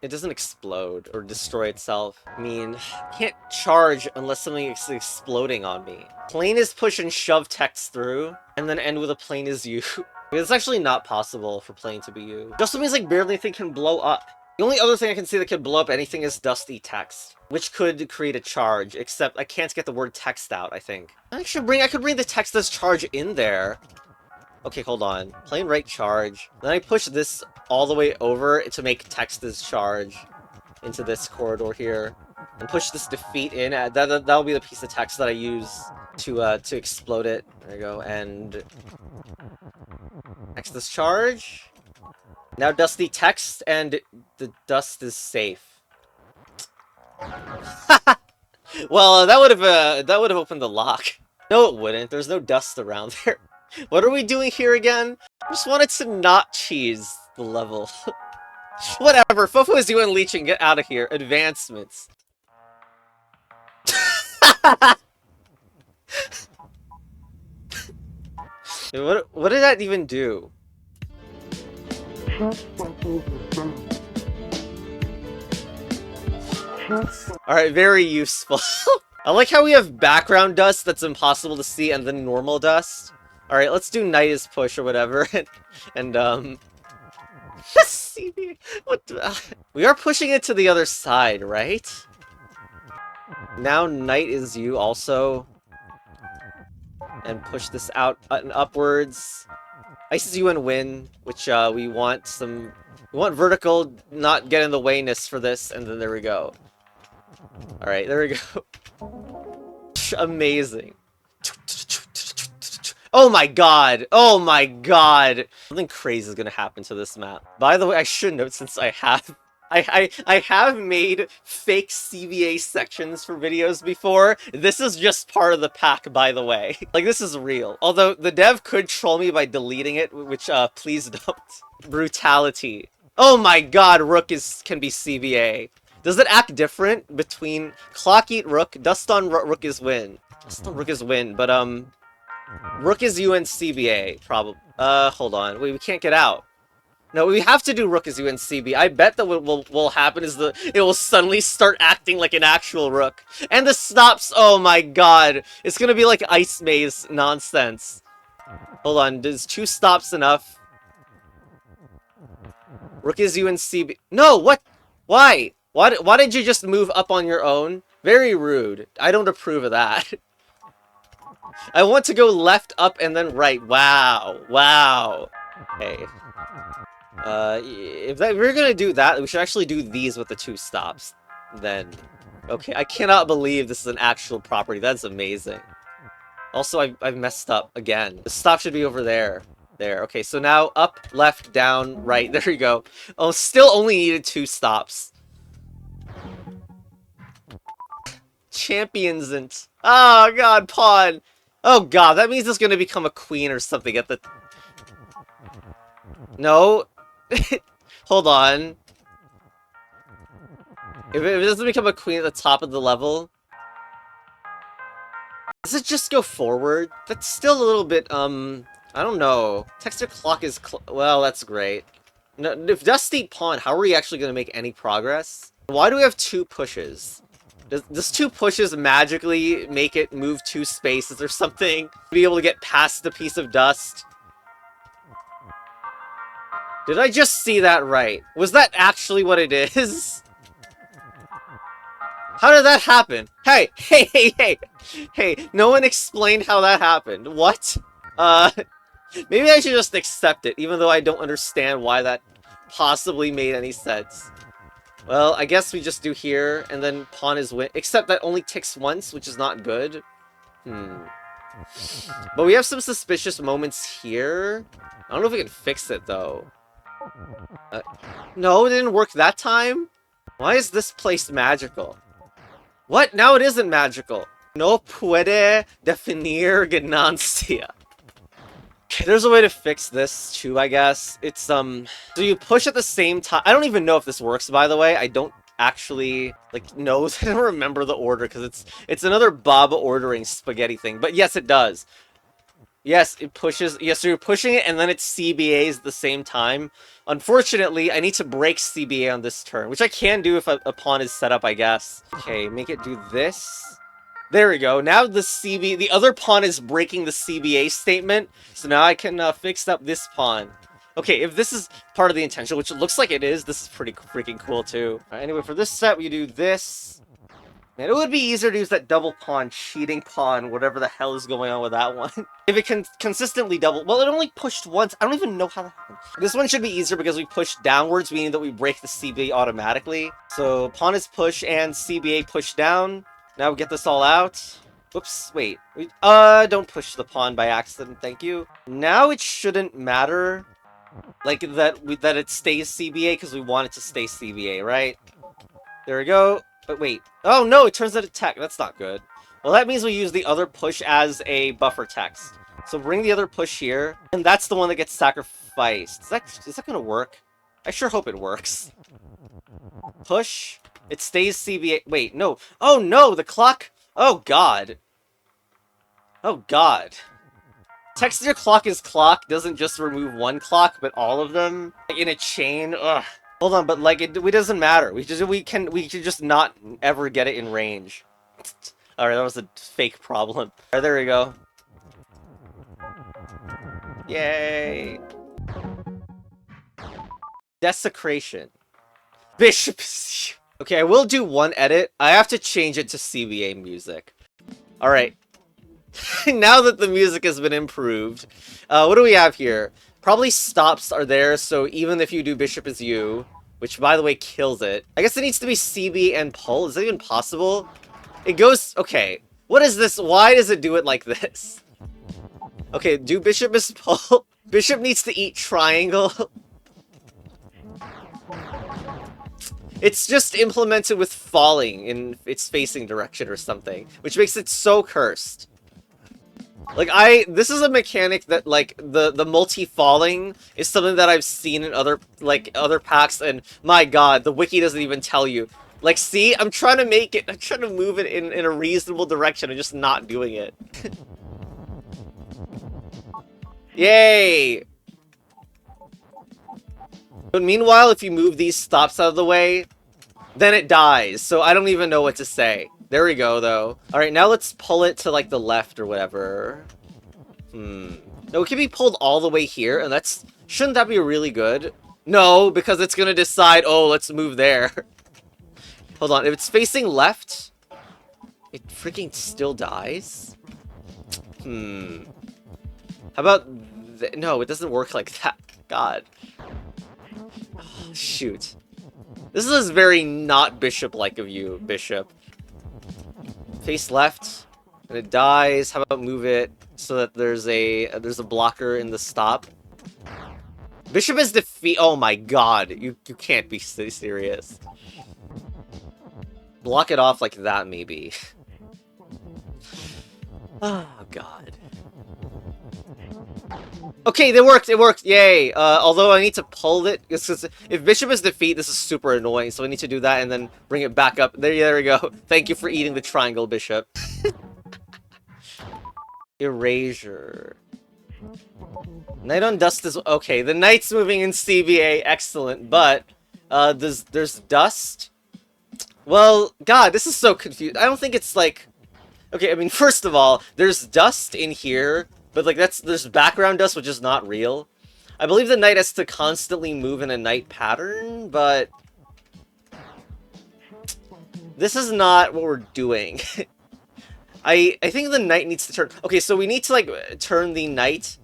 it doesn't explode or destroy itself. I mean, I can't charge unless something is exploding on me. Plane is push and shove text through, and then end with a plane is you. It's actually not possible for plane to be you. Just means like barely anything can blow up. The only other thing I can see that could blow up anything is dusty text, which could create a charge, except I can't get the word text out, I think. I could bring the text as charge in there. Okay, hold on. Plane right charge. Then I push this all the way over to make text as charge into this corridor here. And push this defeat in. That'll be the piece of text that I use to explode it. There you go. And text this charge. Now dusty text, and the dust is safe. Well, that would have opened the lock. No, it wouldn't. There's no dust around there. What are we doing here again? I just wanted to not cheese the level. Whatever. Fofo is you and leeching. Get out of here. Advancements. What did that even do? Alright, very useful. I like how we have background dust that's impossible to see and then normal dust. Alright, let's do night is push or whatever. and what we are pushing it to the other side, right? Now night is you also. And push this out and upwards. Ice is you and win, which we want vertical, not get in the wayness for this, and then there we go. Alright, there we go. Amazing. Oh my god! Oh my god! Something crazy is gonna happen to this map. By the way, I should note, since I have made fake CVA sections for videos before. This is just part of the pack, by the way. Like, this is real. Although, the dev could troll me by deleting it, which, please don't. Brutality. Oh my god, Rook can be CVA. Does it act different between Clock Eat Rook, Dust on Rook is win? Dust on Rook is win, but, Rook is UN CBA, probably. Hold on. Wait, we can't get out. No, we have to do Rook is UN CB. I bet that what will happen is it will suddenly start acting like an actual Rook. And the stops, oh my god. It's gonna be like Ice Maze nonsense. Hold on, is 2 stops enough? Rook is UN CB. No, what? Why? Why did you just move up on your own? Very rude. I don't approve of that. I want to go left, up, and then right. Wow. Wow. Okay. If we're gonna do that, we should actually do these with the 2 stops. Then. Okay, I cannot believe this is an actual property. That's amazing. Also, I've messed up again. The stop should be over there. There. Okay, so now up, left, down, right. There you go. Oh, still only needed 2 stops. Champions and... Oh, God, pawn. Oh, God, that means it's going to become a queen or something at the... No. Hold on. If it doesn't become a queen at the top of the level... Does it just go forward? That's still a little bit, I don't know. Texture clock is... well, that's great. No, if Dusty pawn, how are we actually going to make any progress? Why do we have 2 pushes? Does 2 pushes magically make it move 2 spaces or something? Be able to get past the piece of dust? Did I just see that right? Was that actually what it is? How did that happen? Hey, hey, hey, hey! Hey, no one explained how that happened. What? Maybe I should just accept it, even though I don't understand why that possibly made any sense. Well, I guess we just do here, and then pawn is win. Except that only ticks once, which is not good. But we have some suspicious moments here. I don't know if we can fix it, though. No, it didn't work that time? Why is this place magical? What? Now it isn't magical. No puede definir ganancia. Okay, there's a way to fix this too, I guess. It's, so you push at the same time. I don't even know if this works, by the way. I don't actually, like, know. I don't remember the order, because it's another Bob ordering spaghetti thing. But yes, it does. Yes, it pushes. Yes, so you're pushing it, and then it CBAs at the same time. Unfortunately, I need to break CBA on this turn, which I can do if a pawn is set up, I guess. Okay, make it do this. There we go. Now the other pawn is breaking the CBA statement, so now I can fix up this pawn. Okay, if this is part of the intention, which it looks like it is, this is pretty freaking cool too. Anyway, for this set, we do this. Man, it would be easier to use that double pawn, cheating pawn, whatever the hell is going on with that one. If it can consistently double... Well, it only pushed once. I don't even know how that happened. This one should be easier because we push downwards, meaning that we break the CBA automatically. So, pawn is push and CBA push down. Now we get this all out. Whoops, wait. Don't push the pawn by accident, thank you. Now it shouldn't matter, like, that it stays CBA, because we want it to stay CBA, right? There we go. But wait. Oh no, it turns out a tech. That's not good. Well, that means we use the other push as a buffer text. So bring the other push here, and that's the one that gets sacrificed. Is that gonna work? I sure hope it works. Push. It stays CBA. Wait, no. Oh no, the clock. Oh god. Oh god. Text your clock is clock doesn't just remove one clock, but all of them, like, in a chain. Ugh. Hold on, but like it doesn't matter. We can just not ever get it in range. Alright, that was a fake problem. Alright, there we go. Yay! Desecration. Bishop. Okay, I will do one edit. I have to change it to CBA music. Alright. Now that the music has been improved, what do we have here? Probably stops are there, so even if you do bishop is you, which by the way kills it. I guess it needs to be CB and pull. Is that even possible? It goes... Okay, what is this? Why does it do it like this? Okay, do bishop is pull. Bishop needs to eat triangle. It's just implemented with falling in its facing direction or something, which makes it so cursed. Like, this is a mechanic that, like, the multi-falling is something that I've seen in other packs, and my god, the wiki doesn't even tell you. Like, see? I'm trying to move it in a reasonable direction, I'm just not doing it. Yay! But meanwhile, if you move these stops out of the way, then it dies, so I don't even know what to say. There we go, though. Alright, now let's pull it to, like, the left or whatever. No, it can be pulled all the way here, and that's... Shouldn't that be really good? No, because it's gonna decide, oh, let's move there. Hold on, if it's facing left, it freaking still dies? How about... No, it doesn't work like that. God. Oh, shoot. This is very not bishop-like of you, bishop. Face left, and it dies. How about move it so that there's a blocker in the stop? Bishop is defeat. Oh my god, you can't be serious. Block it off like that, maybe. Oh god. Okay, it worked, yay! Although I need to pull it, because if bishop is defeat, this is super annoying, so I need to do that and then bring it back up. There we go. Thank you for eating the triangle, bishop. Erasure. Knight on dust is... Okay, the knight's moving in CBA, excellent, but, there's dust? Well, god, this is so confused. I don't think it's like... Okay, I mean, first of all, there's dust in here, but, like, there's background dust, which is not real. I believe the knight has to constantly move in a knight pattern, but... This is not what we're doing. I think the knight needs to turn... Okay, so we need to, like, turn the knight.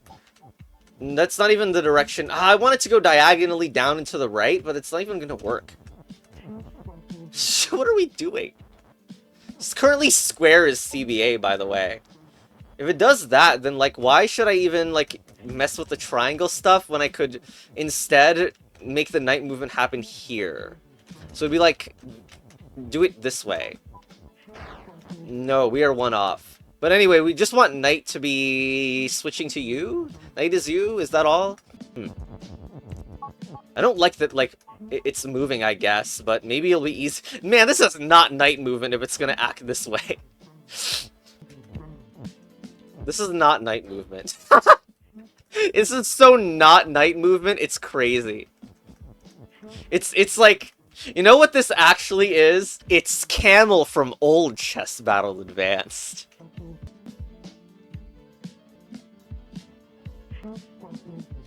That's not even the direction... I want it to go diagonally down and to the right, but it's not even gonna work. What are we doing? It's currently square is CBA, by the way. If it does that, then, like, why should I even, like, mess with the triangle stuff when I could instead make the knight movement happen here? So it'd be like, do it this way. No, we are one off. But anyway, we just want knight to be switching to you? Knight is you? Is that all? I don't like that, like, it's moving, I guess, but maybe it'll be easy. Man, this is not knight movement if it's gonna act this way. This is not knight movement. This is so not knight movement, it's crazy. It's like, you know what this actually is? It's Camel from old Chess Battle Advanced.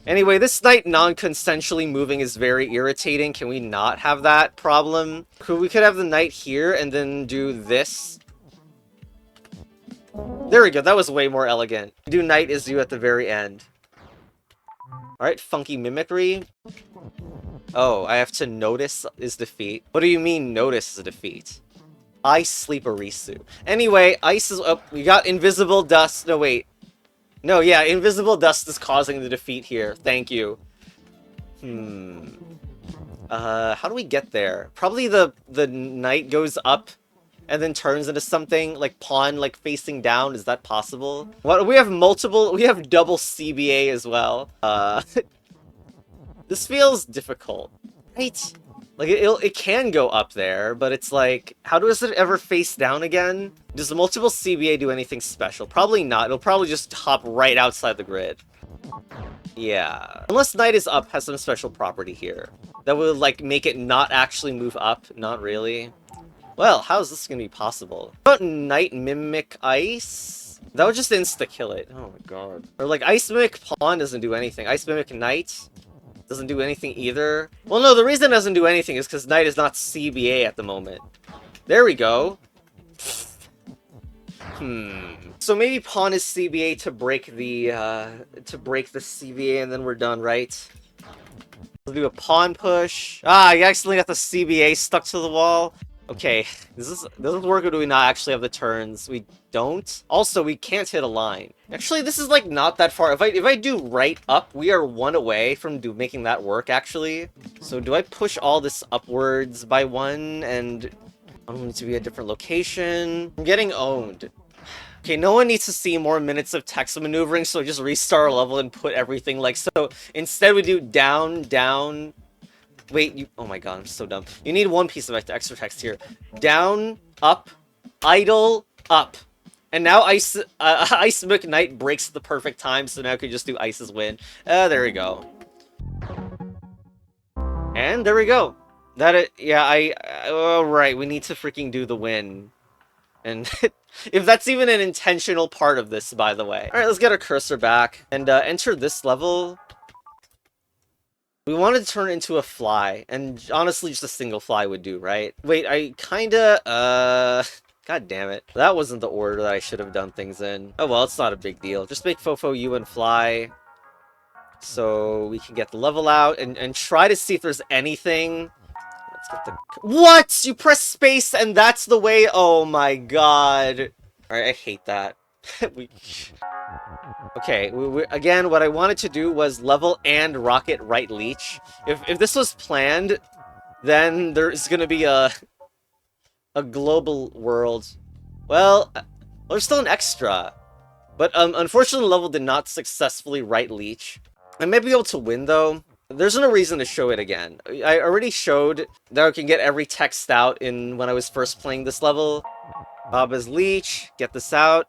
Anyway, this knight non-consensually moving is very irritating. Can we not have that problem? We could have the knight here and then do this. There we go, that was way more elegant. Do knight is you at the very end. Alright, funky mimicry. Oh, I have to notice is defeat. What do you mean notice is defeat? Ice sleep Arisu. Anyway, ice is up. We got invisible dust. No, wait. No, yeah, invisible dust is causing the defeat here. Thank you. How do we get there? Probably the knight goes up and then turns into something like pawn, like facing down. Is that possible? What, we have multiple, we have double CBA as well. This feels difficult, right? Like, it can go up there, but it's like, how does it ever face down again? Does the multiple CBA do anything special? Probably not. It'll probably just hop right outside the grid. Yeah. Unless knight is up has some special property here. That would, like, make it not actually move up. Not really. Well, how is this gonna be possible? How about knight mimic ice? That would just insta-kill it. Oh my god. Or, like, ice mimic pawn doesn't do anything. Ice mimic knight doesn't do anything either. Well, no, the reason it doesn't do anything is because knight is not CBA at the moment. There we go. So maybe pawn is CBA to break the CBA and then we're done, right? We'll do a pawn push. Ah, you accidentally got the CBA stuck to the wall. Okay, does this work or do we not actually have the turns? We don't. Also, we can't hit a line. Actually, this is like not that far. If I do right up, we are one away from making that work, actually. So do I push all this upwards by one and I want it to be a different location? I'm getting owned. Okay, no one needs to see more minutes of text maneuvering, so just restart our level and put everything like so. Instead, we do down, down. Wait, you. Oh my god, I'm so dumb. You need one piece of extra text here. Down, up, idle, up. And now Ice McKnight breaks the perfect time, so now I can just do Ice's win. There we go. And there we go. Yeah, alright, we need to freaking do the win. And if that's even an intentional part of this, by the way. Alright, let's get our cursor back and enter this level. We wanted to turn it into a fly, and honestly, just a single fly would do, right? Wait, I kinda, god damn it. That wasn't the order that I should have done things in. Oh well, it's not a big deal. Just make Fofo you and fly. So we can get the level out and try to see if there's anything. Let's get the... What? You press space and that's the way? Oh my god. Alright, I hate that. Okay, again, what I wanted to do was level and rocket right leech. If this was planned, then there's gonna be a global world. Well, there's still an extra. But unfortunately, the level did not successfully right leech. I may be able to win, though. There's no reason to show it again. I already showed that I can get every text out when I was first playing this level. Baba's leech, get this out.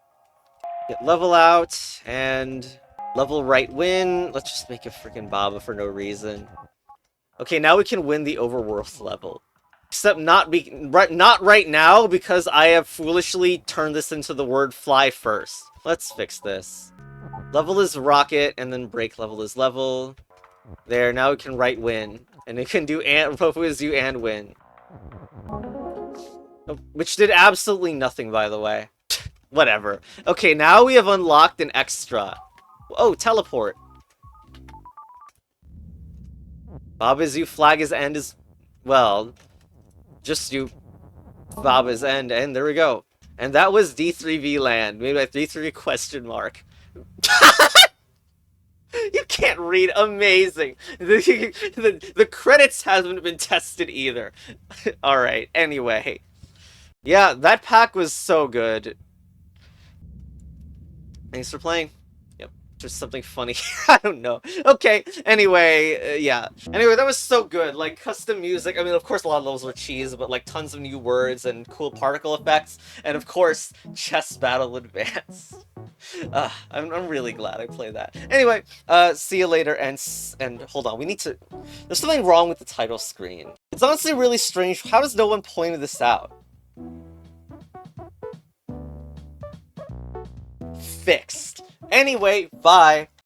Get level out, and level right win. Let's just make a freaking Baba for no reason. Okay, now we can win the overworld level. Except not right now, because I have foolishly turned this into the word fly first. Let's fix this. Level is rocket, and then break level is level. There, now we can right win. And we can do Fofo is you and win. Which did absolutely nothing, by the way. Whatever. Okay, now we have unlocked an extra. Oh, teleport. Baba's you, flag is end is... Well, just you... Baba's end, and there we go. And that was D3VLand, made by D3 question mark. You can't read. Amazing. The credits haven't been tested either. Alright, anyway. Yeah, that pack was so good. Thanks for playing. Yep, just something funny. I don't know. Okay, anyway, yeah. Anyway, that was so good. Like, custom music. I mean, of course, a lot of those were cheese, but like tons of new words and cool particle effects. And of course, chess battle advance. I'm really glad I played that. Anyway, see you later, and hold on, we need to... There's something wrong with the title screen. It's honestly really strange. How does no one pointed this out? Fixed. Anyway, bye.